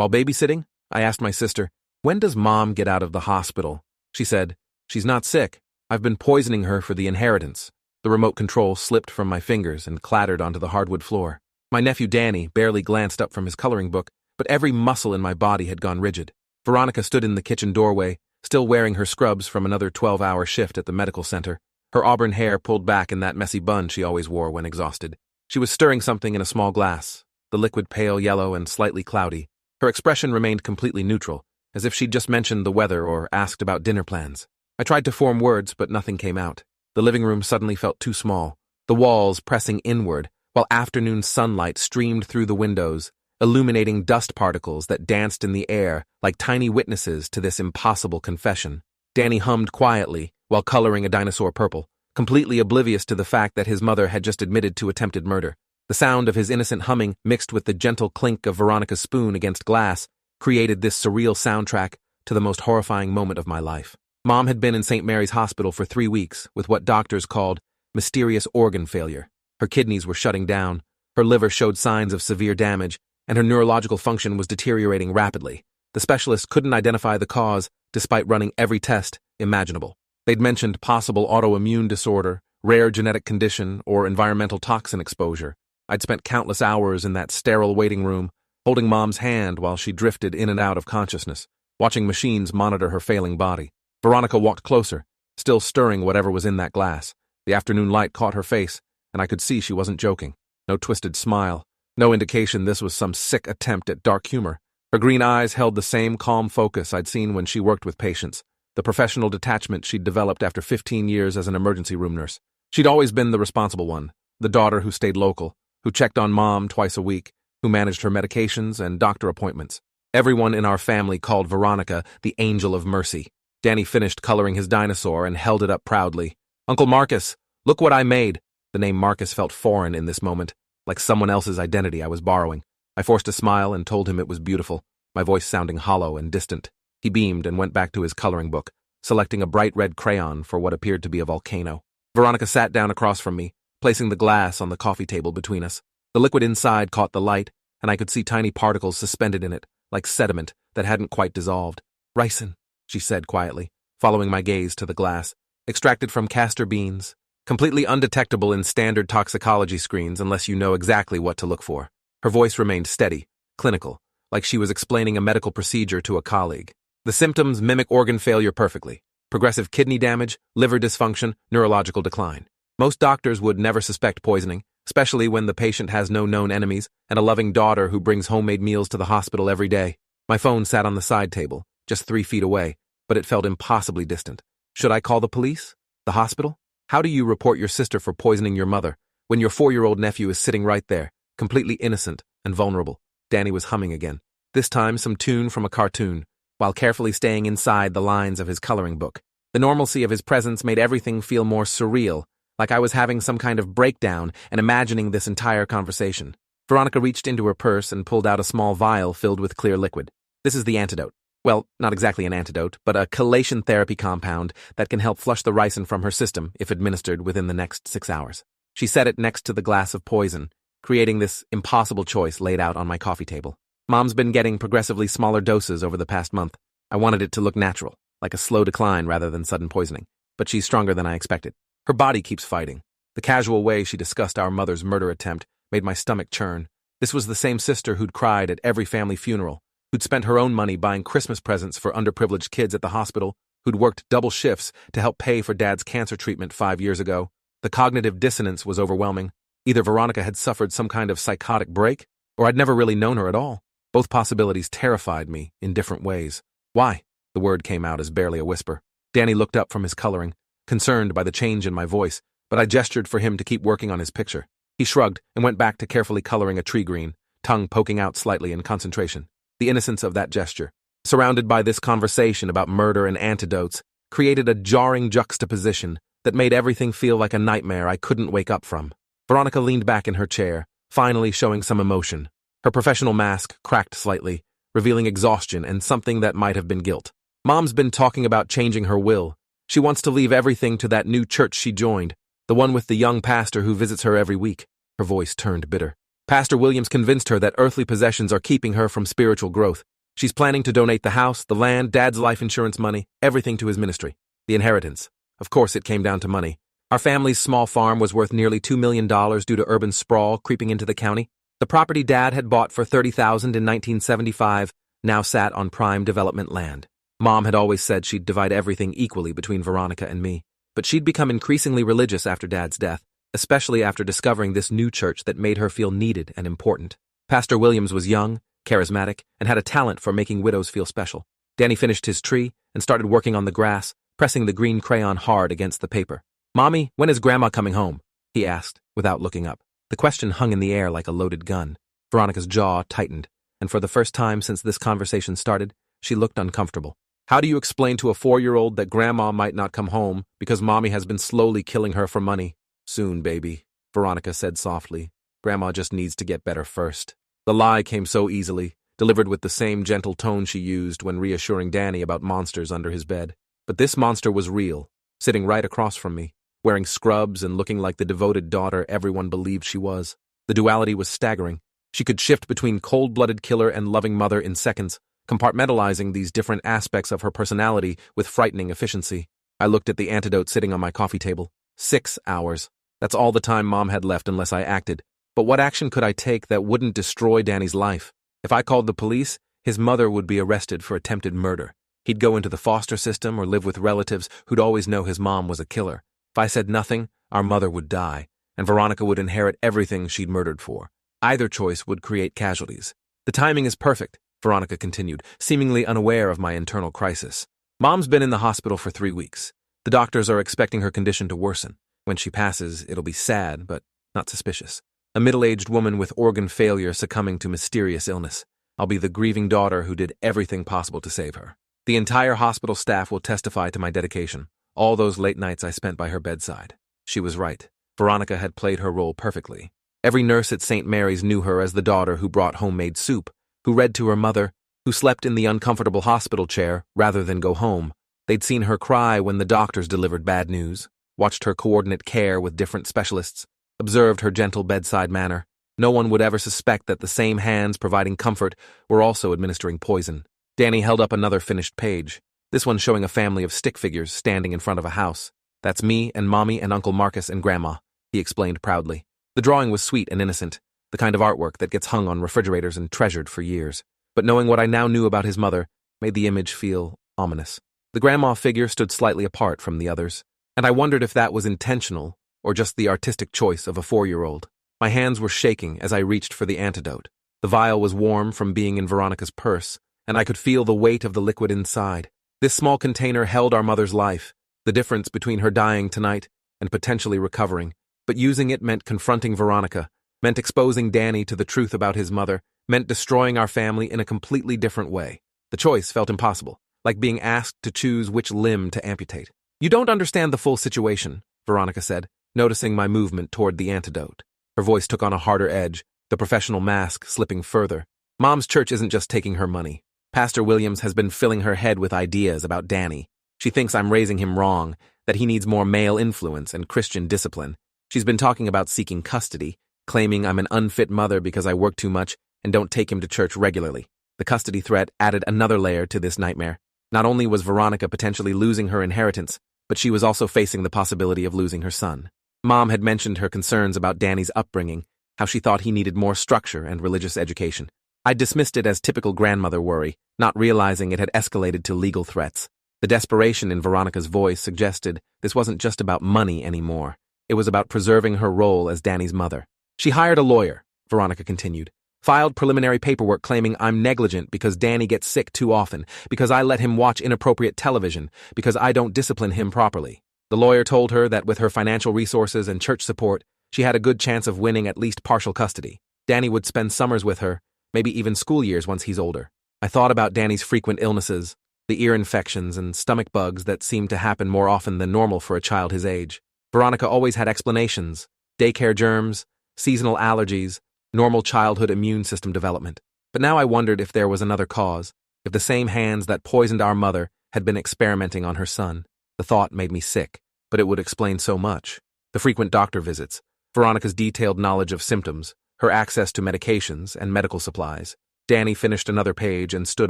While babysitting, I asked my sister, "When does Mom get out of the hospital?" She said, "She's not sick. I've been poisoning her for the inheritance." The remote control slipped from my fingers and clattered onto the hardwood floor. My nephew Danny barely glanced up from his coloring book, but every muscle in my body had gone rigid. Veronica stood in the kitchen doorway, still wearing her scrubs from another 12-hour shift at the medical center, her auburn hair pulled back in that messy bun she always wore when exhausted. She was stirring something in a small glass, the liquid pale yellow and slightly cloudy. Her expression remained completely neutral, as if she'd just mentioned the weather or asked about dinner plans. I tried to form words, but nothing came out. The living room suddenly felt too small, the walls pressing inward, while afternoon sunlight streamed through the windows, illuminating dust particles that danced in the air like tiny witnesses to this impossible confession. Danny hummed quietly while coloring a dinosaur purple, completely oblivious to the fact that his mother had just admitted to attempted murder. The sound of his innocent humming mixed with the gentle clink of Veronica's spoon against glass created this surreal soundtrack to the most horrifying moment of my life. Mom had been in St. Mary's Hospital for 3 weeks with what doctors called mysterious organ failure. Her kidneys were shutting down, her liver showed signs of severe damage, and her neurological function was deteriorating rapidly. The specialists couldn't identify the cause despite running every test imaginable. They'd mentioned possible autoimmune disorder, rare genetic condition, or environmental toxin exposure. I'd spent countless hours in that sterile waiting room, holding Mom's hand while she drifted in and out of consciousness, watching machines monitor her failing body. Veronica walked closer, still stirring whatever was in that glass. The afternoon light caught her face, and I could see she wasn't joking. No twisted smile, no indication this was some sick attempt at dark humor. Her green eyes held the same calm focus I'd seen when she worked with patients, the professional detachment she'd developed after 15 years as an emergency room nurse. She'd always been the responsible one, the daughter who stayed local, who checked on Mom twice a week, who managed her medications and doctor appointments. Everyone in our family called Veronica the Angel of Mercy. Danny finished coloring his dinosaur and held it up proudly. "Uncle Marcus, look what I made." The name Marcus felt foreign in this moment, like someone else's identity I was borrowing. I forced a smile and told him it was beautiful, my voice sounding hollow and distant. He beamed and went back to his coloring book, selecting a bright red crayon for what appeared to be a volcano. Veronica sat down across from me, placing the glass on the coffee table between us. The liquid inside caught the light, and I could see tiny particles suspended in it, like sediment that hadn't quite dissolved. "Ricin," she said quietly, following my gaze to the glass. "Extracted from castor beans. Completely undetectable in standard toxicology screens unless you know exactly what to look for." Her voice remained steady, clinical, like she was explaining a medical procedure to a colleague. "The symptoms mimic organ failure perfectly. Progressive kidney damage, liver dysfunction, neurological decline. Most doctors would never suspect poisoning, especially when the patient has no known enemies and a loving daughter who brings homemade meals to the hospital every day." My phone sat on the side table, just 3 feet away, but it felt impossibly distant. Should I call the police? The hospital? How do you report your sister for poisoning your mother when your 4-year-old nephew is sitting right there, completely innocent and vulnerable? Danny was humming again, this time some tune from a cartoon, while carefully staying inside the lines of his coloring book. The normalcy of his presence made everything feel more surreal, like I was having some kind of breakdown and imagining this entire conversation. Veronica reached into her purse and pulled out a small vial filled with clear liquid. "This is the antidote. Well, not exactly an antidote, but a chelation therapy compound that can help flush the ricin from her system if administered within the next 6 hours." She set it next to the glass of poison, creating this impossible choice laid out on my coffee table. Mom's been getting progressively smaller doses over the past month. I wanted it to look natural, like a slow decline rather than sudden poisoning, but she's stronger than I expected. Her body keeps fighting. The casual way she discussed our mother's murder attempt made my stomach churn. This was the same sister who'd cried at every family funeral, who'd spent her own money buying Christmas presents for underprivileged kids at the hospital, who'd worked double shifts to help pay for Dad's cancer treatment 5 years ago. The cognitive dissonance was overwhelming. Either Veronica had suffered some kind of psychotic break, or I'd never really known her at all. Both possibilities terrified me in different ways. "Why?" The word came out as barely a whisper. Danny looked up from his coloring, concerned by the change in my voice, but I gestured for him to keep working on his picture. He shrugged and went back to carefully coloring a tree green, tongue poking out slightly in concentration. The innocence of that gesture, surrounded by this conversation about murder and antidotes, created a jarring juxtaposition that made everything feel like a nightmare I couldn't wake up from. Veronica leaned back in her chair, finally showing some emotion. Her professional mask cracked slightly, revealing exhaustion and something that might have been guilt. "Mom's been talking about changing her will. She wants to leave everything to that new church she joined, the one with the young pastor who visits her every week." Her voice turned bitter. Pastor Williams convinced her that earthly possessions are keeping her from spiritual growth. She's planning to donate the house, the land, Dad's life insurance money, everything to his ministry. The inheritance. Of course, it came down to money. Our family's small farm was worth nearly $2 million due to urban sprawl creeping into the county. The property Dad had bought for $30,000 in 1975 now sat on prime development land. Mom had always said she'd divide everything equally between Veronica and me, but she'd become increasingly religious after Dad's death, especially after discovering this new church that made her feel needed and important. Pastor Williams was young, charismatic, and had a talent for making widows feel special. Danny finished his tree and started working on the grass, pressing the green crayon hard against the paper. "Mommy, when is Grandma coming home?" he asked, without looking up. The question hung in the air like a loaded gun. Veronica's jaw tightened, and for the first time since this conversation started, she looked uncomfortable. "How do you explain to a 4-year-old that Grandma might not come home because Mommy has been slowly killing her for money?" "Soon, baby," Veronica said softly. "Grandma just needs to get better first." The lie came so easily, delivered with the same gentle tone she used when reassuring Danny about monsters under his bed. But this monster was real, sitting right across from me, wearing scrubs and looking like the devoted daughter everyone believed she was. The duality was staggering. She could shift between cold-blooded killer and loving mother in seconds, compartmentalizing these different aspects of her personality with frightening efficiency. I looked at the antidote sitting on my coffee table. 6 hours. That's all the time Mom had left unless I acted. But what action could I take that wouldn't destroy Danny's life? If I called the police, his mother would be arrested for attempted murder. He'd go into the foster system or live with relatives who'd always know his mom was a killer. If I said nothing, our mother would die, and Veronica would inherit everything she'd murdered for. Either choice would create casualties. "The timing is perfect," Veronica continued, seemingly unaware of my internal crisis. "Mom's been in the hospital for 3 weeks. The doctors are expecting her condition to worsen. When she passes, it'll be sad, but not suspicious. A middle-aged woman with organ failure succumbing to mysterious illness. I'll be the grieving daughter who did everything possible to save her. The entire hospital staff will testify to my dedication, all those late nights I spent by her bedside." She was right. Veronica had played her role perfectly. Every nurse at St. Mary's knew her as the daughter who brought homemade soup, who read to her mother, who slept in the uncomfortable hospital chair rather than go home. They'd seen her cry when the doctors delivered bad news, watched her coordinate care with different specialists, observed her gentle bedside manner. No one would ever suspect that the same hands providing comfort were also administering poison. Danny held up another finished page, this one showing a family of stick figures standing in front of a house. "That's me and Mommy and Uncle Marcus and Grandma," he explained proudly. The drawing was sweet and innocent, the kind of artwork that gets hung on refrigerators and treasured for years. But knowing what I now knew about his mother made the image feel ominous. The grandma figure stood slightly apart from the others, and I wondered if that was intentional or just the artistic choice of a 4-year-old. My hands were shaking as I reached for the antidote. The vial was warm from being in Veronica's purse, and I could feel the weight of the liquid inside. This small container held our mother's life, the difference between her dying tonight and potentially recovering. But using it meant confronting Veronica, meant exposing Danny to the truth about his mother, meant destroying our family in a completely different way. The choice felt impossible, like being asked to choose which limb to amputate. "You don't understand the full situation," Veronica said, noticing my movement toward the antidote. Her voice took on a harder edge, the professional mask slipping further. "Mom's church isn't just taking her money. Pastor Williams has been filling her head with ideas about Danny. She thinks I'm raising him wrong, that he needs more male influence and Christian discipline. She's been talking about seeking custody, claiming I'm an unfit mother because I work too much and don't take him to church regularly." The custody threat added another layer to this nightmare. Not only was Veronica potentially losing her inheritance, but she was also facing the possibility of losing her son. Mom had mentioned her concerns about Danny's upbringing, how she thought he needed more structure and religious education. I dismissed it as typical grandmother worry, not realizing it had escalated to legal threats. The desperation in Veronica's voice suggested this wasn't just about money anymore. It was about preserving her role as Danny's mother. "She hired a lawyer," Veronica continued, "filed preliminary paperwork claiming I'm negligent because Danny gets sick too often, because I let him watch inappropriate television, because I don't discipline him properly. The lawyer told her that with her financial resources and church support, she had a good chance of winning at least partial custody. Danny would spend summers with her, maybe even school years once he's older." I thought about Danny's frequent illnesses, the ear infections and stomach bugs that seemed to happen more often than normal for a child his age. Veronica always had explanations: daycare germs, seasonal allergies, normal childhood immune system development. But now I wondered if there was another cause, if the same hands that poisoned our mother had been experimenting on her son. The thought made me sick, but it would explain so much. The frequent doctor visits, Veronica's detailed knowledge of symptoms, her access to medications and medical supplies. Danny finished another page and stood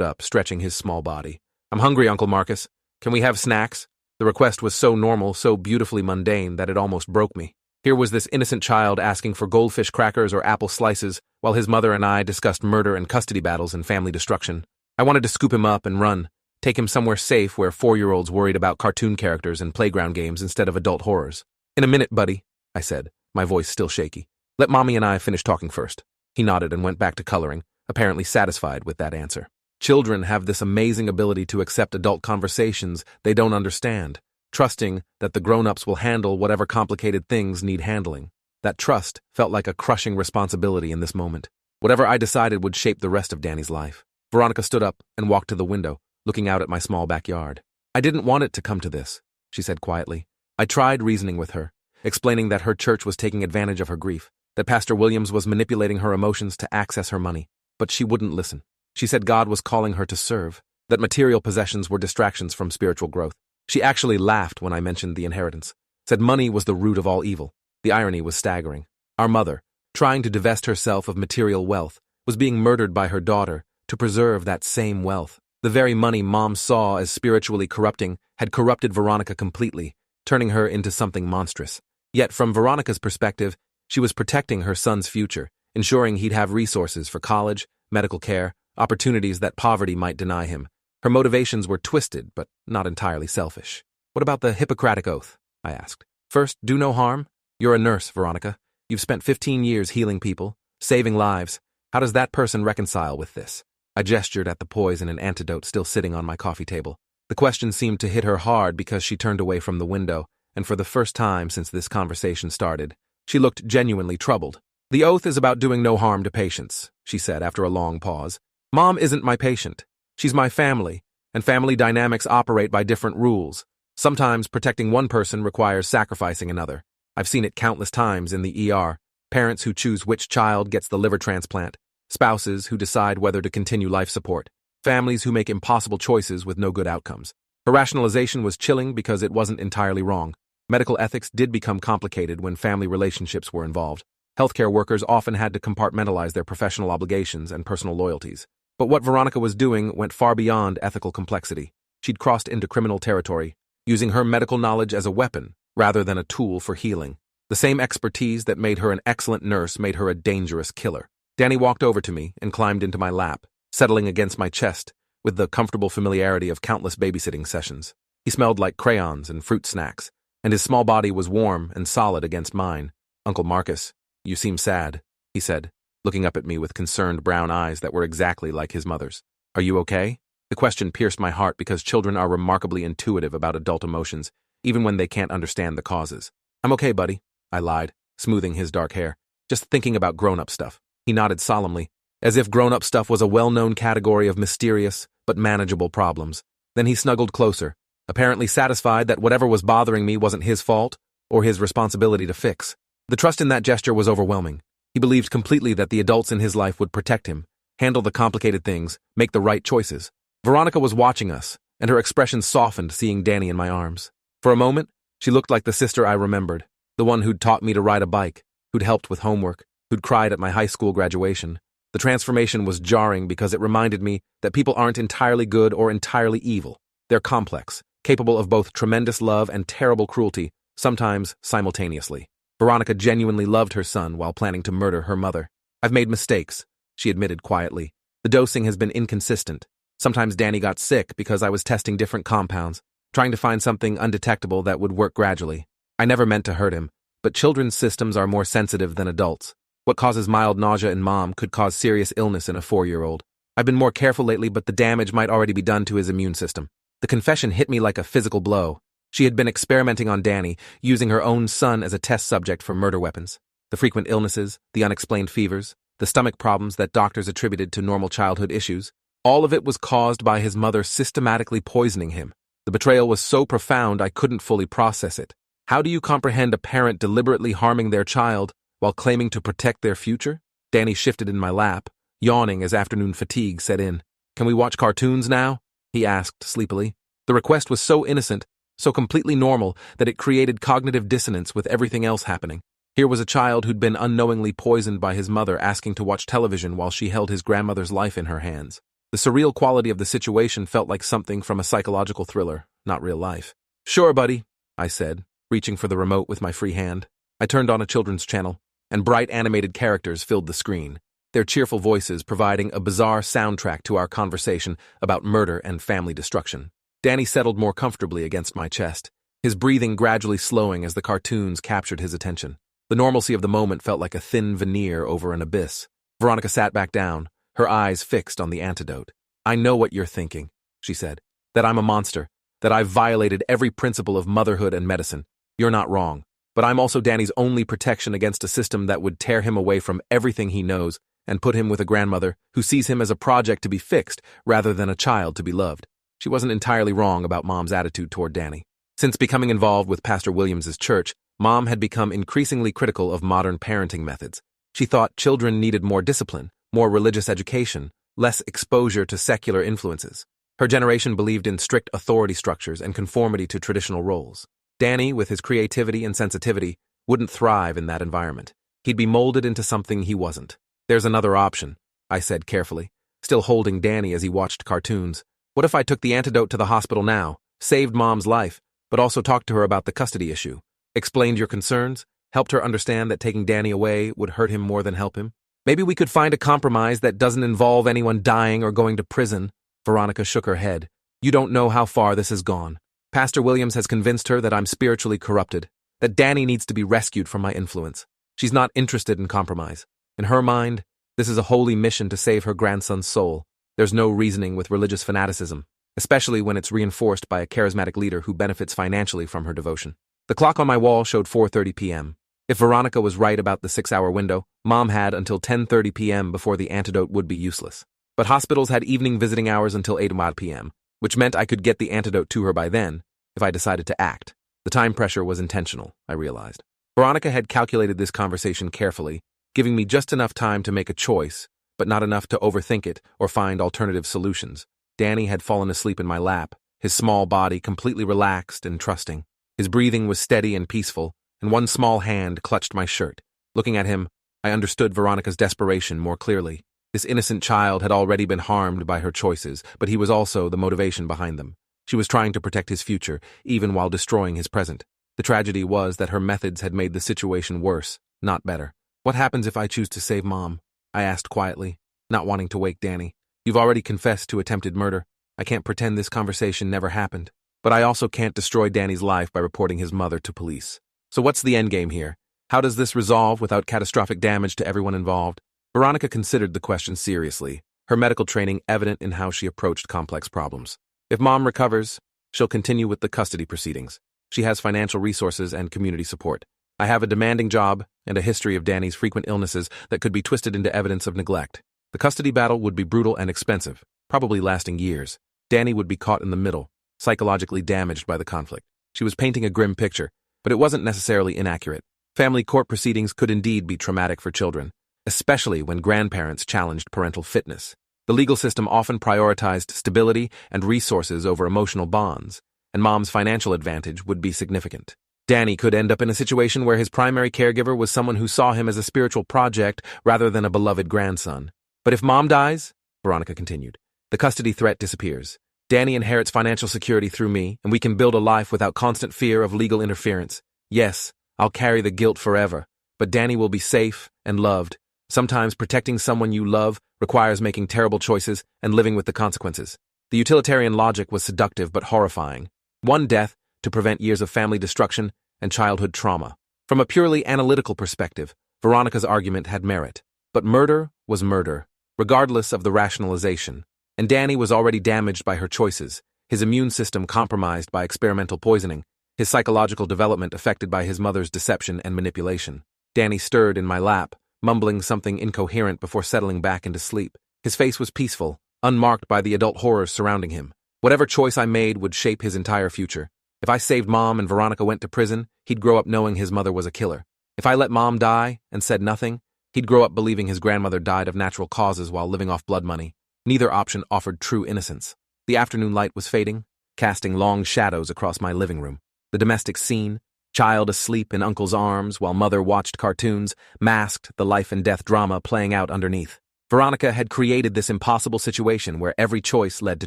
up, stretching his small body. "I'm hungry, Uncle Marcus. Can we have snacks?" The request was so normal, so beautifully mundane, that it almost broke me. Here was this innocent child asking for goldfish crackers or apple slices, while his mother and I discussed murder and custody battles and family destruction. I wanted to scoop him up and run, take him somewhere safe where 4-year-olds worried about cartoon characters and playground games instead of adult horrors. "In a minute, buddy," I said, my voice still shaky. "Let Mommy and I finish talking first." He nodded and went back to coloring, apparently satisfied with that answer. Children have this amazing ability to accept adult conversations they don't understand, trusting that the grown-ups will handle whatever complicated things need handling. That trust felt like a crushing responsibility in this moment. Whatever I decided would shape the rest of Danny's life. Veronica stood up and walked to the window, looking out at my small backyard. "I didn't want it to come to this," she said quietly. I tried reasoning with her, explaining that her church was taking advantage of her grief, that Pastor Williams was manipulating her emotions to access her money, but she wouldn't listen. She said God was calling her to serve, that material possessions were distractions from spiritual growth. She actually laughed when I mentioned the inheritance, said money was the root of all evil. The irony was staggering. Our mother, trying to divest herself of material wealth, was being murdered by her daughter to preserve that same wealth. The very money Mom saw as spiritually corrupting had corrupted Veronica completely, turning her into something monstrous. Yet from Veronica's perspective, she was protecting her son's future, ensuring he'd have resources for college, medical care, opportunities that poverty might deny him. Her motivations were twisted, but not entirely selfish. "What about the Hippocratic Oath?" I asked. "First, do no harm? You're a nurse, Veronica. You've spent 15 years healing people, saving lives. How does that person reconcile with this?" I gestured at the poison and antidote still sitting on my coffee table. The question seemed to hit her hard because she turned away from the window, and for the first time since this conversation started, she looked genuinely troubled. "The oath is about doing no harm to patients," she said after a long pause. "Mom isn't my patient. She's my family, and family dynamics operate by different rules. Sometimes protecting one person requires sacrificing another. I've seen it countless times in the ER. Parents who choose which child gets the liver transplant, spouses who decide whether to continue life support, families who make impossible choices with no good outcomes. Her rationalization was chilling because it wasn't entirely wrong. Medical ethics did become complicated when family relationships were involved. Healthcare workers often had to compartmentalize their professional obligations and personal loyalties. But what Veronica was doing went far beyond ethical complexity. She'd crossed into criminal territory, using her medical knowledge as a weapon rather than a tool for healing. The same expertise that made her an excellent nurse made her a dangerous killer. Danny walked over to me and climbed into my lap, settling against my chest with the comfortable familiarity of countless babysitting sessions. He smelled like crayons and fruit snacks, and his small body was warm and solid against mine. "Uncle Marcus, you seem sad," he said, looking up at me with concerned brown eyes that were exactly like his mother's. "Are you okay?" The question pierced my heart because children are remarkably intuitive about adult emotions, even when they can't understand the causes. "I'm okay, buddy," I lied, smoothing his dark hair. "Just thinking about grown-up stuff." He nodded solemnly, as if grown-up stuff was a well-known category of mysterious but manageable problems. Then he snuggled closer, apparently satisfied that whatever was bothering me wasn't his fault or his responsibility to fix. The trust in that gesture was overwhelming. He believed completely that the adults in his life would protect him, handle the complicated things, make the right choices. Veronica was watching us, and her expression softened seeing Danny in my arms. For a moment, she looked like the sister I remembered, the one who'd taught me to ride a bike, who'd helped with homework, who'd cried at my high school graduation. The transformation was jarring because it reminded me that people aren't entirely good or entirely evil. They're complex, capable of both tremendous love and terrible cruelty, sometimes simultaneously. Veronica genuinely loved her son while planning to murder her mother. "I've made mistakes," she admitted quietly. "The dosing has been inconsistent. Sometimes Danny got sick because I was testing different compounds, trying to find something undetectable that would work gradually. I never meant to hurt him, but children's systems are more sensitive than adults. What causes mild nausea in Mom could cause serious illness in a 4-year-old. I've been more careful lately, but the damage might already be done to his immune system." The confession hit me like a physical blow. She had been experimenting on Danny, using her own son as a test subject for murder weapons. The frequent illnesses, the unexplained fevers, the stomach problems that doctors attributed to normal childhood issues, all of it was caused by his mother systematically poisoning him. The betrayal was so profound I couldn't fully process it. How do you comprehend a parent deliberately harming their child while claiming to protect their future? Danny shifted in my lap, yawning as afternoon fatigue set in. "Can we watch cartoons now?" he asked sleepily. The request was so innocent, so completely normal, that it created cognitive dissonance with everything else happening. Here was a child who'd been unknowingly poisoned by his mother asking to watch television while she held his grandmother's life in her hands. The surreal quality of the situation felt like something from a psychological thriller, not real life. "Sure, buddy," I said, reaching for the remote with my free hand. I turned on a children's channel, and bright animated characters filled the screen, their cheerful voices providing a bizarre soundtrack to our conversation about murder and family destruction. Danny settled more comfortably against my chest, his breathing gradually slowing as the cartoons captured his attention. The normalcy of the moment felt like a thin veneer over an abyss. Veronica sat back down, her eyes fixed on the antidote. "I know what you're thinking," she said, "that I'm a monster, that I've violated every principle of motherhood and medicine. You're not wrong. But I'm also Danny's only protection against a system that would tear him away from everything he knows and put him with a grandmother who sees him as a project to be fixed rather than a child to be loved." She wasn't entirely wrong about Mom's attitude toward Danny. Since becoming involved with Pastor Williams's church, Mom had become increasingly critical of modern parenting methods. She thought children needed more discipline, more religious education, less exposure to secular influences. Her generation believed in strict authority structures and conformity to traditional roles. Danny, with his creativity and sensitivity, wouldn't thrive in that environment. He'd be molded into something he wasn't. "There's another option," I said carefully, still holding Danny as he watched cartoons. "What if I took the antidote to the hospital now, saved Mom's life, but also talked to her about the custody issue, explained your concerns, helped her understand that taking Danny away would hurt him more than help him? Maybe we could find a compromise that doesn't involve anyone dying or going to prison." Veronica shook her head. "You don't know how far this has gone. Pastor Williams has convinced her that I'm spiritually corrupted, that Danny needs to be rescued from my influence. She's not interested in compromise. In her mind, this is a holy mission to save her grandson's soul. There's no reasoning with religious fanaticism, especially when it's reinforced by a charismatic leader who benefits financially from her devotion." The clock on my wall showed 4:30 p.m. If Veronica was right about the 6-hour window, Mom had until 10:30 p.m. before the antidote would be useless. But hospitals had evening visiting hours until 8 p.m., which meant I could get the antidote to her by then, if I decided to act. The time pressure was intentional, I realized. Veronica had calculated this conversation carefully, giving me just enough time to make a choice, but not enough to overthink it or find alternative solutions. Danny had fallen asleep in my lap, his small body completely relaxed and trusting. His breathing was steady and peaceful, and one small hand clutched my shirt. Looking at him, I understood Veronica's desperation more clearly. This innocent child had already been harmed by her choices, but he was also the motivation behind them. She was trying to protect his future, even while destroying his present. The tragedy was that her methods had made the situation worse, not better. "What happens if I choose to save Mom?" I asked quietly, not wanting to wake Danny. "You've already confessed to attempted murder. I can't pretend this conversation never happened. But I also can't destroy Danny's life by reporting his mother to police. So what's the endgame here? How does this resolve without catastrophic damage to everyone involved?" Veronica considered the question seriously, her medical training evident in how she approached complex problems. "If Mom recovers, she'll continue with the custody proceedings. She has financial resources and community support. I have a demanding job and a history of Danny's frequent illnesses that could be twisted into evidence of neglect. The custody battle would be brutal and expensive, probably lasting years. Danny would be caught in the middle, psychologically damaged by the conflict." She was painting a grim picture, but it wasn't necessarily inaccurate. Family court proceedings could indeed be traumatic for children, especially when grandparents challenged parental fitness. The legal system often prioritized stability and resources over emotional bonds, and Mom's financial advantage would be significant. Danny could end up in a situation where his primary caregiver was someone who saw him as a spiritual project rather than a beloved grandson. "But if Mom dies," Veronica continued, "the custody threat disappears. Danny inherits financial security through me, and we can build a life without constant fear of legal interference. Yes, I'll carry the guilt forever, but Danny will be safe and loved. Sometimes protecting someone you love requires making terrible choices and living with the consequences." The utilitarian logic was seductive but horrifying. One death to prevent years of family destruction and childhood trauma. From a purely analytical perspective, Veronica's argument had merit. But murder was murder, regardless of the rationalization. And Danny was already damaged by her choices, his immune system compromised by experimental poisoning, his psychological development affected by his mother's deception and manipulation. Danny stirred in my lap, mumbling something incoherent before settling back into sleep. His face was peaceful, unmarked by the adult horrors surrounding him. Whatever choice I made would shape his entire future. If I saved Mom and Veronica went to prison, he'd grow up knowing his mother was a killer. If I let Mom die and said nothing, he'd grow up believing his grandmother died of natural causes while living off blood money. Neither option offered true innocence. The afternoon light was fading, casting long shadows across my living room. The domestic scene, Child asleep in uncle's arms while mother watched cartoons, masked the life and death drama playing out underneath. Veronica had created this impossible situation where every choice led to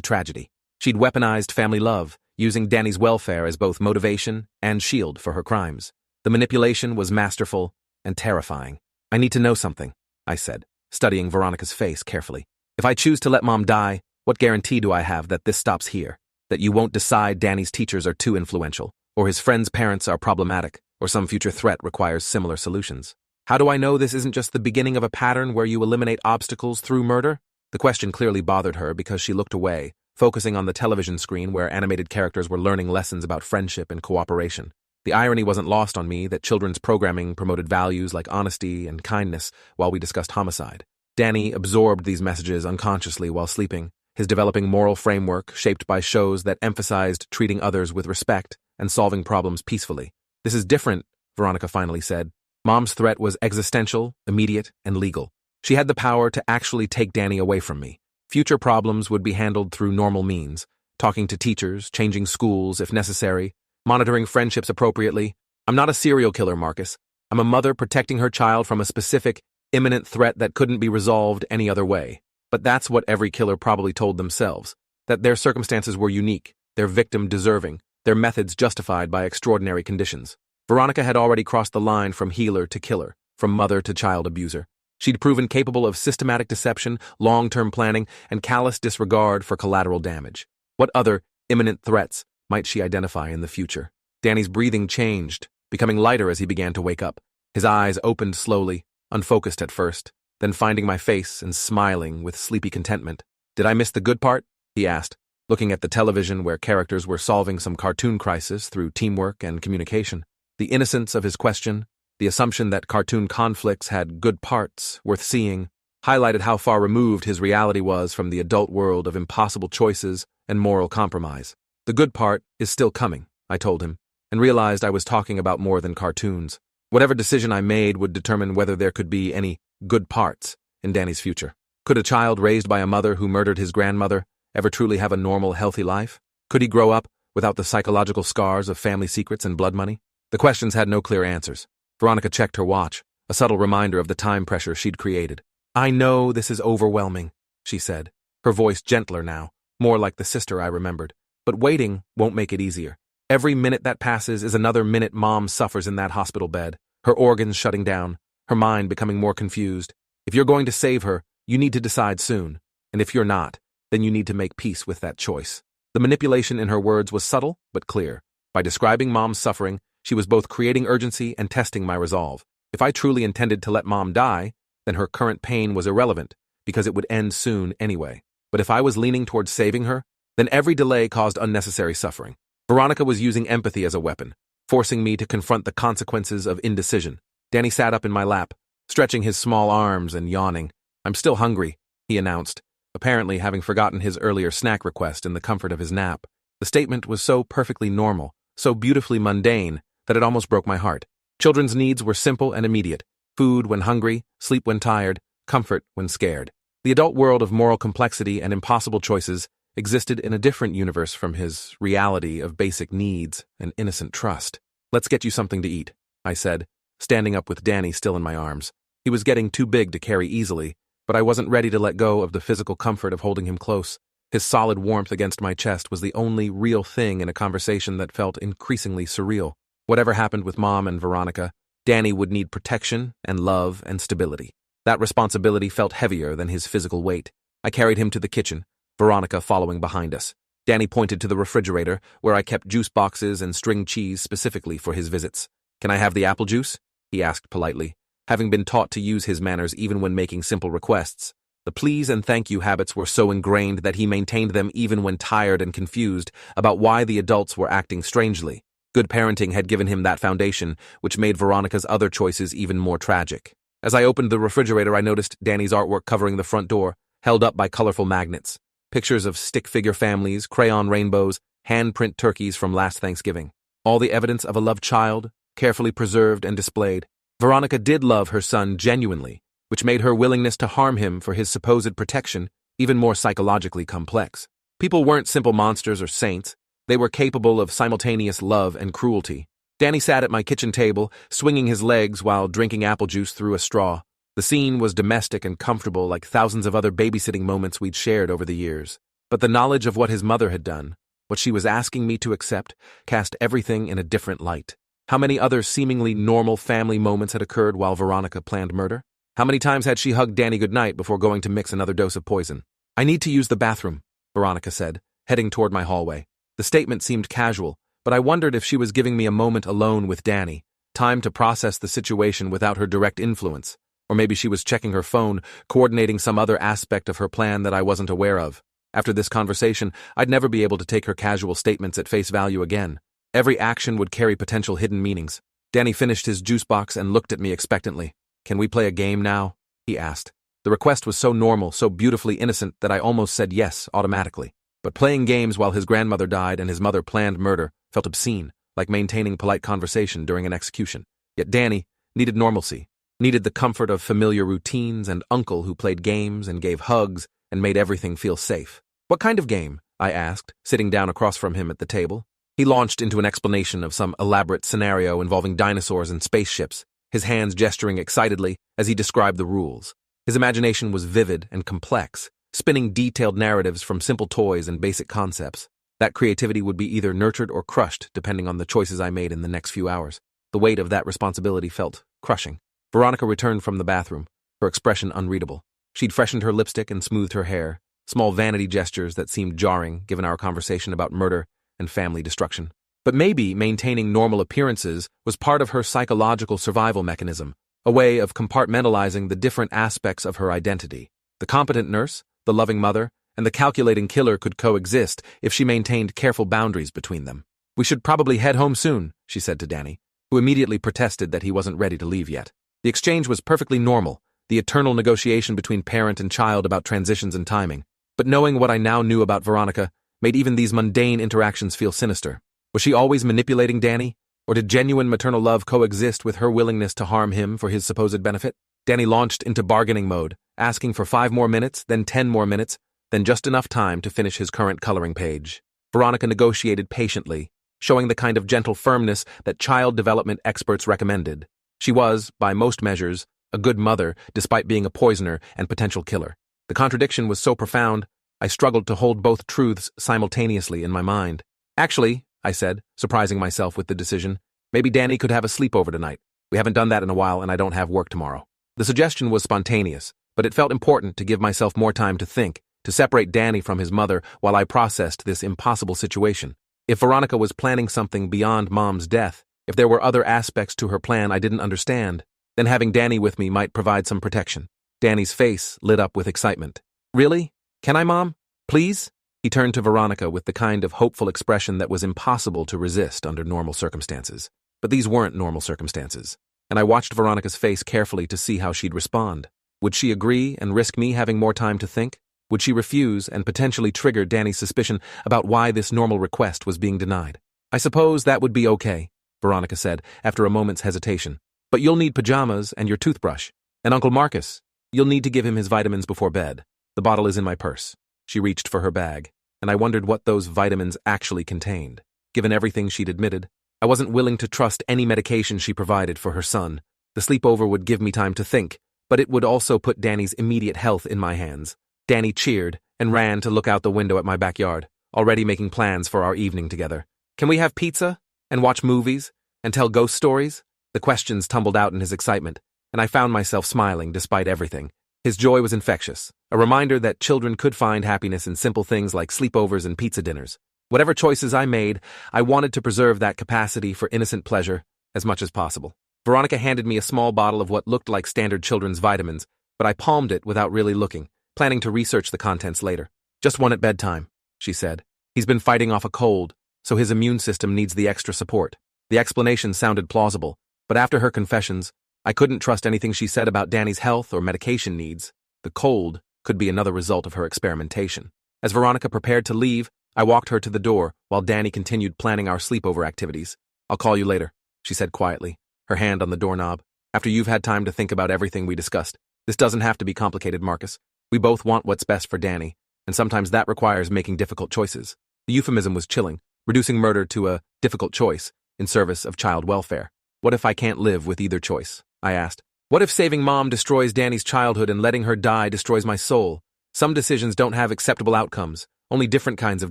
tragedy. She'd weaponized family love, using Danny's welfare as both motivation and shield for her crimes. The manipulation was masterful and terrifying. "I need to know something," I said, studying Veronica's face carefully. "If I choose to let Mom die, what guarantee do I have that this stops here? That you won't decide Danny's teachers are too influential, or his friends' parents are problematic, or some future threat requires similar solutions? How do I know this isn't just the beginning of a pattern where you eliminate obstacles through murder?" The question clearly bothered her because she looked away, focusing on the television screen where animated characters were learning lessons about friendship and cooperation. The irony wasn't lost on me that children's programming promoted values like honesty and kindness while we discussed homicide. Danny absorbed these messages unconsciously while sleeping, his developing moral framework shaped by shows that emphasized treating others with respect and solving problems peacefully. "This is different," Veronica finally said. Mom's threat was existential, immediate, and legal. She had the power to actually take Danny away from me. Future problems would be handled through normal means, talking to teachers, changing schools if necessary, monitoring friendships appropriately. "I'm not a serial killer, Marcus. I'm a mother protecting her child from a specific, imminent threat that couldn't be resolved any other way." But that's what every killer probably told themselves, that their circumstances were unique, their victim deserving, their methods justified by extraordinary conditions. Veronica had already crossed the line from healer to killer, from mother to child abuser. She'd proven capable of systematic deception, long-term planning, and callous disregard for collateral damage. What other imminent threats might she identify in the future? Danny's breathing changed, becoming lighter as he began to wake up. His eyes opened slowly, unfocused at first, then finding my face and smiling with sleepy contentment. "Did I miss the good part?" he asked, looking at the television where characters were solving some cartoon crisis through teamwork and communication. The innocence of his question, the assumption that cartoon conflicts had good parts worth seeing, highlighted how far removed his reality was from the adult world of impossible choices and moral compromise. "The good part is still coming," I told him, and realized I was talking about more than cartoons. Whatever decision I made would determine whether there could be any good parts in Danny's future. Could a child raised by a mother who murdered his grandmother ever truly have a normal, healthy life? Could he grow up without the psychological scars of family secrets and blood money? The questions had no clear answers. Veronica checked her watch, a subtle reminder of the time pressure she'd created. "I know this is overwhelming," she said, her voice gentler now, more like the sister I remembered. "But waiting won't make it easier. Every minute that passes is another minute Mom suffers in that hospital bed, her organs shutting down, her mind becoming more confused. If you're going to save her, you need to decide soon, and if you're not, then you need to make peace with that choice." The manipulation in her words was subtle but clear. By describing Mom's suffering, she was both creating urgency and testing my resolve. If I truly intended to let Mom die, then her current pain was irrelevant, because it would end soon anyway. But if I was leaning towards saving her, then every delay caused unnecessary suffering. Veronica was using empathy as a weapon, forcing me to confront the consequences of indecision. Danny sat up in my lap, stretching his small arms and yawning. "I'm still hungry," he announced, apparently having forgotten his earlier snack request in the comfort of his nap. The statement was so perfectly normal, so beautifully mundane, that it almost broke my heart. Children's needs were simple and immediate: food when hungry, sleep when tired, comfort when scared. The adult world of moral complexity and impossible choices existed in a different universe from his reality of basic needs and innocent trust. "Let's get you something to eat," I said, standing up with Danny still in my arms. He was getting too big to carry easily, but I wasn't ready to let go of the physical comfort of holding him close. His solid warmth against my chest was the only real thing in a conversation that felt increasingly surreal. Whatever happened with Mom and Veronica, Danny would need protection and love and stability. That responsibility felt heavier than his physical weight. I carried him to the kitchen, Veronica following behind us. Danny pointed to the refrigerator, where I kept juice boxes and string cheese specifically for his visits. "Can I have the apple juice?" he asked politely, having been taught to use his manners even when making simple requests. The please and thank you habits were so ingrained that he maintained them even when tired and confused about why the adults were acting strangely. Good parenting had given him that foundation, which made Veronica's other choices even more tragic. As I opened the refrigerator, I noticed Danny's artwork covering the front door, held up by colorful magnets. Pictures of stick figure families, crayon rainbows, handprint turkeys from last Thanksgiving. All the evidence of a loved child, carefully preserved and displayed. Veronica did love her son genuinely, which made her willingness to harm him for his supposed protection even more psychologically complex. People weren't simple monsters or saints. They were capable of simultaneous love and cruelty. Danny sat at my kitchen table, swinging his legs while drinking apple juice through a straw. The scene was domestic and comfortable like thousands of other babysitting moments we'd shared over the years. But the knowledge of what his mother had done, what she was asking me to accept, cast everything in a different light. How many other seemingly normal family moments had occurred while Veronica planned murder? How many times had she hugged Danny goodnight before going to mix another dose of poison? "I need to use the bathroom," Veronica said, heading toward my hallway. The statement seemed casual, but I wondered if she was giving me a moment alone with Danny, time to process the situation without her direct influence. Or maybe she was checking her phone, coordinating some other aspect of her plan that I wasn't aware of. After this conversation, I'd never be able to take her casual statements at face value again. Every action would carry potential hidden meanings. Danny finished his juice box and looked at me expectantly. "Can we play a game now?" he asked. The request was so normal, so beautifully innocent that I almost said yes automatically. But playing games while his grandmother died and his mother planned murder felt obscene, like maintaining polite conversation during an execution. Yet Danny needed normalcy, needed the comfort of familiar routines and uncle who played games and gave hugs and made everything feel safe. "What kind of game?" I asked, sitting down across from him at the table. He launched into an explanation of some elaborate scenario involving dinosaurs and spaceships, his hands gesturing excitedly as he described the rules. His imagination was vivid and complex, spinning detailed narratives from simple toys and basic concepts. That creativity would be either nurtured or crushed depending on the choices I made in the next few hours. The weight of that responsibility felt crushing. Veronica returned from the bathroom, her expression unreadable. She'd freshened her lipstick and smoothed her hair, small vanity gestures that seemed jarring given our conversation about murder and family destruction. But maybe maintaining normal appearances was part of her psychological survival mechanism, a way of compartmentalizing the different aspects of her identity. The competent nurse, the loving mother, and the calculating killer could coexist if she maintained careful boundaries between them. "We should probably head home soon," she said to Danny, who immediately protested that he wasn't ready to leave yet. The exchange was perfectly normal, the eternal negotiation between parent and child about transitions and timing. But knowing what I now knew about Veronica made even these mundane interactions feel sinister. Was she always manipulating Danny? Or did genuine maternal love coexist with her willingness to harm him for his supposed benefit? Danny launched into bargaining mode, asking for 5 more minutes, then 10 more minutes, then just enough time to finish his current coloring page. Veronica negotiated patiently, showing the kind of gentle firmness that child development experts recommended. She was, by most measures, a good mother despite being a poisoner and potential killer. The contradiction was so profound, I struggled to hold both truths simultaneously in my mind. "Actually," I said, surprising myself with the decision, "maybe Danny could have a sleepover tonight. We haven't done that in a while and I don't have work tomorrow." The suggestion was spontaneous, but it felt important to give myself more time to think, to separate Danny from his mother while I processed this impossible situation. If Veronica was planning something beyond Mom's death, if there were other aspects to her plan I didn't understand, then having Danny with me might provide some protection. Danny's face lit up with excitement. "Really? Can I, Mom? Please?" He turned to Veronica with the kind of hopeful expression that was impossible to resist under normal circumstances. But these weren't normal circumstances, and I watched Veronica's face carefully to see how she'd respond. Would she agree and risk me having more time to think? Would she refuse and potentially trigger Danny's suspicion about why this normal request was being denied? "I suppose that would be okay," Veronica said after a moment's hesitation. "But you'll need pajamas and your toothbrush. And Uncle Marcus, you'll need to give him his vitamins before bed. The bottle is in my purse." She reached for her bag, and I wondered what those vitamins actually contained. Given everything she'd admitted, I wasn't willing to trust any medication she provided for her son. The sleepover would give me time to think, but it would also put Danny's immediate health in my hands. Danny cheered and ran to look out the window at my backyard, already making plans for our evening together. "Can we have pizza? And watch movies? And tell ghost stories?" The questions tumbled out in his excitement, and I found myself smiling despite everything. His joy was infectious, a reminder that children could find happiness in simple things like sleepovers and pizza dinners. Whatever choices I made, I wanted to preserve that capacity for innocent pleasure as much as possible. Veronica handed me a small bottle of what looked like standard children's vitamins, but I palmed it without really looking, planning to research the contents later. "Just one at bedtime," she said. "He's been fighting off a cold, so his immune system needs the extra support." The explanation sounded plausible, but after her confessions, I couldn't trust anything she said about Danny's health or medication needs. The cold could be another result of her experimentation. As Veronica prepared to leave, I walked her to the door while Danny continued planning our sleepover activities. "I'll call you later," she said quietly, her hand on the doorknob. "After you've had time to think about everything we discussed. This doesn't have to be complicated, Marcus. We both want what's best for Danny, and sometimes that requires making difficult choices." The euphemism was chilling, reducing murder to a difficult choice, in service of child welfare. What if I can't live with either choice? I asked. What if saving Mom destroys Danny's childhood and letting her die destroys my soul? Some decisions don't have acceptable outcomes, only different kinds of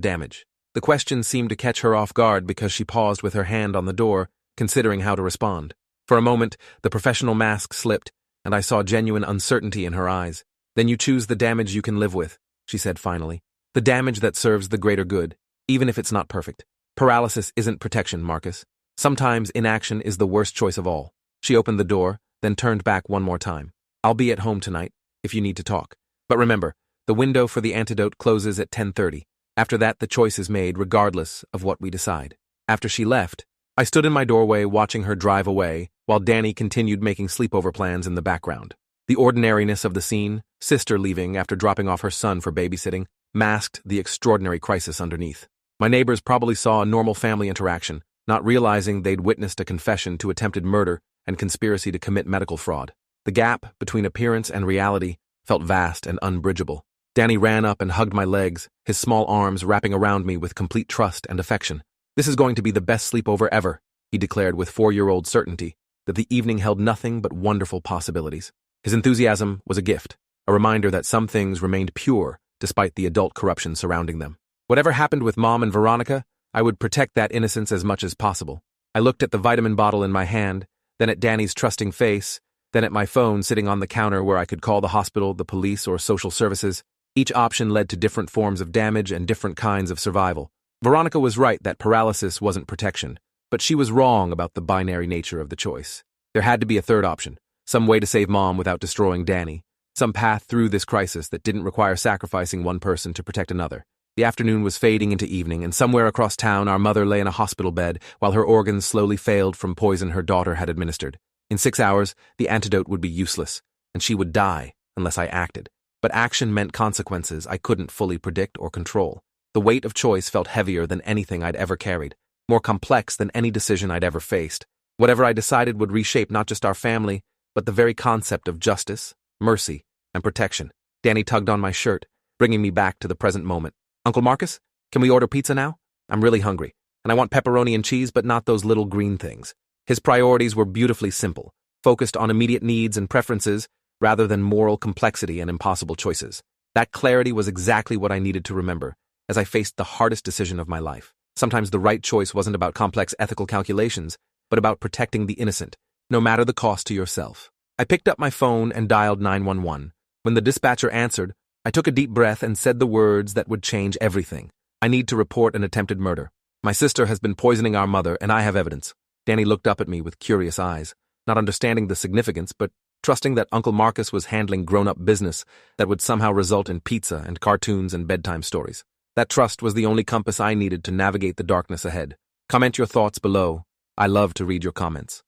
damage. The question seemed to catch her off guard because she paused with her hand on the door, considering how to respond. For a moment, the professional mask slipped, and I saw genuine uncertainty in her eyes. Then you choose the damage you can live with, she said finally. The damage that serves the greater good, even if it's not perfect. Paralysis isn't protection, Marcus. Sometimes inaction is the worst choice of all. She opened the door, then turned back one more time. I'll be at home tonight, if you need to talk. But remember, the window for the antidote closes at 10:30. After that, the choice is made regardless of what we decide. After she left, I stood in my doorway watching her drive away, while Danny continued making sleepover plans in the background. The ordinariness of the scene, sister leaving after dropping off her son for babysitting, masked the extraordinary crisis underneath. My neighbors probably saw a normal family interaction, not realizing they'd witnessed a confession to attempted murder and conspiracy to commit medical fraud. The gap between appearance and reality felt vast and unbridgeable. Danny ran up and hugged my legs, his small arms wrapping around me with complete trust and affection. This is going to be the best sleepover ever, he declared with 4-year-old certainty that the evening held nothing but wonderful possibilities. His enthusiasm was a gift, a reminder that some things remained pure despite the adult corruption surrounding them. Whatever happened with Mom and Veronica, I would protect that innocence as much as possible. I looked at the vitamin bottle in my hand, then at Danny's trusting face, then at my phone sitting on the counter where I could call the hospital, the police, or social services. Each option led to different forms of damage and different kinds of survival. Veronica was right that paralysis wasn't protection, but she was wrong about the binary nature of the choice. There had to be a third option, some way to save Mom without destroying Danny, some path through this crisis that didn't require sacrificing one person to protect another. The afternoon was fading into evening, and somewhere across town our mother lay in a hospital bed while her organs slowly failed from poison her daughter had administered. In 6 hours, the antidote would be useless, and she would die unless I acted. But action meant consequences I couldn't fully predict or control. The weight of choice felt heavier than anything I'd ever carried, more complex than any decision I'd ever faced. Whatever I decided would reshape not just our family, but the very concept of justice, mercy, and protection. Danny tugged on my shirt, bringing me back to the present moment. Uncle Marcus, can we order pizza now? I'm really hungry, and I want pepperoni and cheese, but not those little green things. His priorities were beautifully simple, focused on immediate needs and preferences rather than moral complexity and impossible choices. That clarity was exactly what I needed to remember as I faced the hardest decision of my life. Sometimes the right choice wasn't about complex ethical calculations, but about protecting the innocent, no matter the cost to yourself. I picked up my phone and dialed 911. When the dispatcher answered, I took a deep breath and said the words that would change everything. I need to report an attempted murder. My sister has been poisoning our mother, and I have evidence. Danny looked up at me with curious eyes, not understanding the significance, but trusting that Uncle Marcus was handling grown-up business that would somehow result in pizza and cartoons and bedtime stories. That trust was the only compass I needed to navigate the darkness ahead. Comment your thoughts below. I love to read your comments.